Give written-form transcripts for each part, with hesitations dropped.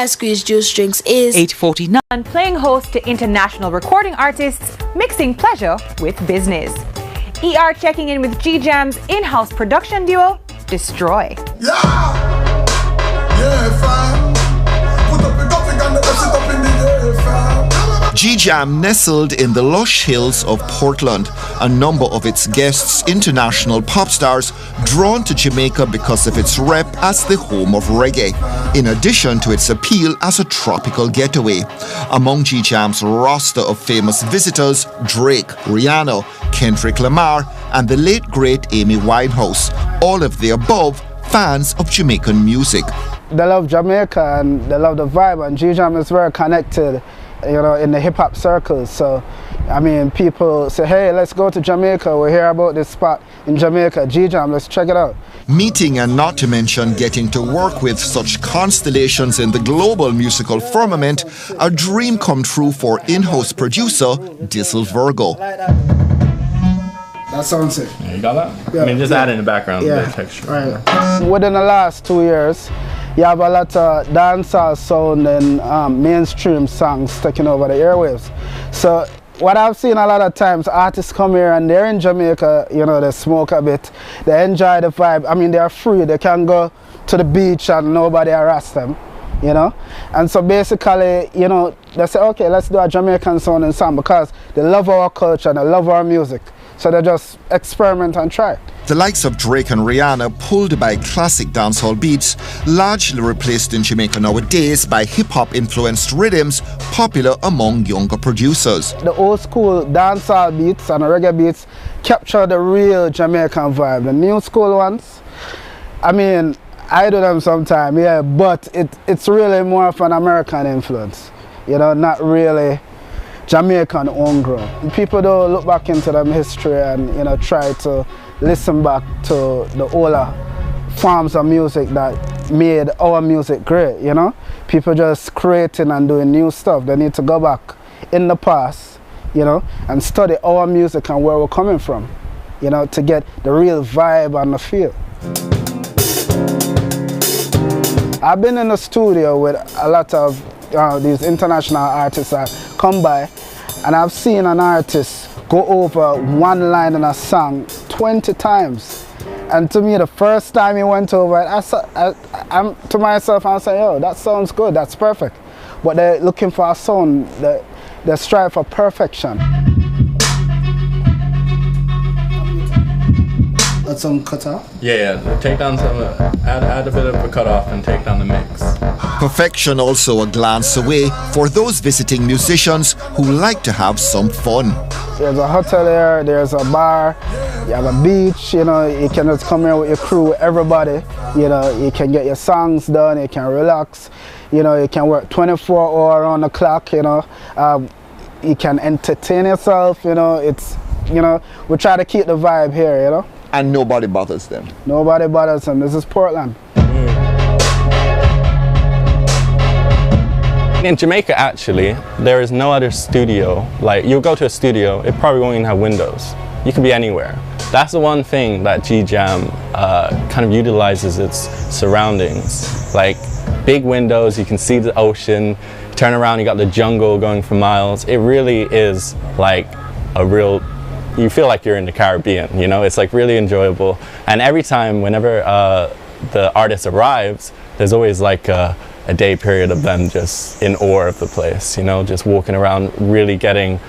Squeeze Juice Drinks is 8:49. And playing host to international recording artists, mixing pleasure with business. ER checking in with Geejam's in-house production duo, DizTroy. Geejam nestled in the lush hills of Portland. A number of its guests, international pop stars, drawn to Jamaica because of its rep as the home of reggae, in addition to its appeal as a tropical getaway. Among Geejam's roster of famous visitors, Drake, Rihanna, Kendrick Lamar, and the late great Amy Winehouse, all of the above fans of Jamaican music. They love Jamaica and they love the vibe, and Geejam is very connected, you know, in the hip-hop circles. So, I mean, people say, hey, let's go to Jamaica. We hear about this spot in Jamaica, Geejam, let's check it out. Meeting and not to mention getting to work with such constellations in the global musical firmament, a dream come true for in-house producer Dizzle Virgo. That sounds sick. Yeah, you got that? Yeah. I mean, just add in the background, the texture. Right. Within the last 2 years, you have a lot of dancehall sound and mainstream songs taking over the airwaves. So what I've seen a lot of times, artists come here and they're in Jamaica, you know, they smoke a bit, they enjoy the vibe. I mean, they're free, they can go to the beach and nobody harass them, you know. And so basically, you know, they say, okay, let's do a Jamaican sound and song because they love our culture and they love our music. So they just experiment and try. The likes of Drake and Rihanna, pulled by classic dancehall beats, largely replaced in Jamaica nowadays by hip-hop influenced rhythms popular among younger producers. The old school dancehall beats and reggae beats capture the real Jamaican vibe. The new school ones, I mean, I do them sometimes, yeah, but it's really more of an American influence, you know, not really Jamaican homegrown. People don't look back into them history and, you know, try to listen back to the older forms of music that made our music great, you know. People just creating and doing new stuff. They need to go back in the past, you know, and study our music and where we're coming from, you know, to get the real vibe and the feel. I've been in the studio with a lot of these international artists that come by, and I've seen an artist go over one line in a song 20 times. And to me, the first time he went over it, I'm to myself, I'm saying, yo, that sounds good, that's perfect. But they're looking for a sound, they strive for perfection. That's some cut off? Yeah, take down some, add a bit of a cut off and take down the mix. Perfection also a glance away for those visiting musicians who like to have some fun. There's a hotel there, there's a bar, you have a beach, you know, you can just come here with your crew, everybody, you know, you can get your songs done, you can relax, you know, you can work 24 hours on the clock, you know, you can entertain yourself, you know, it's, you know, we try to keep the vibe here, you know. And nobody bothers them. Nobody bothers them. This is Portland. In Jamaica, actually, there is no other studio. Like, you'll go to a studio, it probably won't even have windows. You can be anywhere. That's the one thing that Geejam kind of utilizes its surroundings. Like, big windows, you can see the ocean, turn around, you got the jungle going for miles. It really is like a real, you feel like you're in the Caribbean, you know? It's like really enjoyable. And every time, whenever the artist arrives, there's always like a day period of them just in awe of the place, you know, just walking around, really getting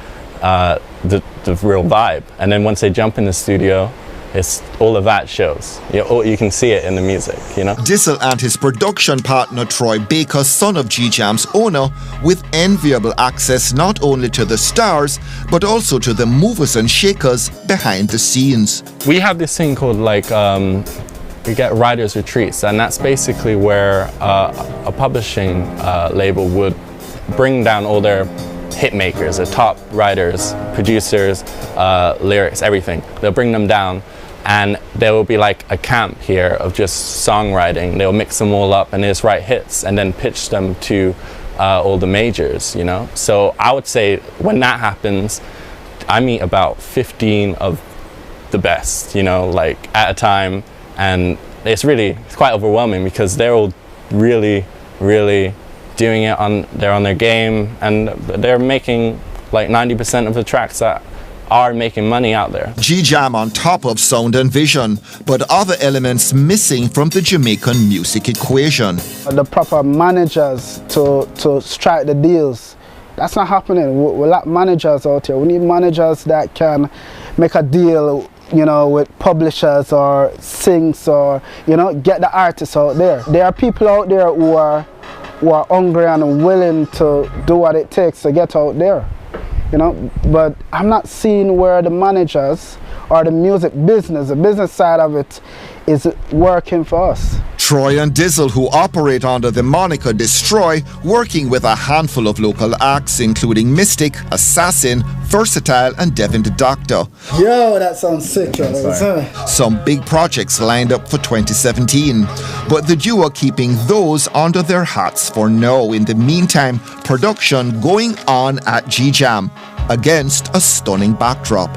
the real vibe. And then once they jump in the studio, it's all of that shows. You can see it in the music, you know. Dizzle and his production partner Troy Baker, son of Geejam's owner, with enviable access not only to the stars, but also to the movers and shakers behind the scenes. We have this thing called like, we get writers' retreats, and that's basically where a publishing label would bring down all their hit makers, the top writers, producers, lyrics, everything. They'll bring them down, and there will be like a camp here of just songwriting. They'll mix them all up and just write hits and then pitch them to all the majors, you know. So I would say when that happens, I meet about 15 of the best, you know, like at a time. And it's quite overwhelming because they're all really, really doing it they're on their game, and they're making like 90% of the tracks that are making money out there. Geejam on top of sound and vision, but other elements missing from the Jamaican music equation. The proper managers to strike the deals, that's not happening. We lack managers out here. We need managers that can make a deal, you know, with publishers or sings, or, you know, get the artists out there. There are people out there who are hungry and willing to do what it takes to get out there. You know, but I'm not seeing where the managers or the music business, the business side of it, is working for us. Troy and Dizzle, who operate under the moniker DizTroy, working with a handful of local acts including Mystic, Assassin, Versatile and Devin the Doctor. Yo, that sounds sick. Some big projects lined up for 2017, but the duo are keeping those under their hats for now. In the meantime, production going on at Geejam against a stunning backdrop.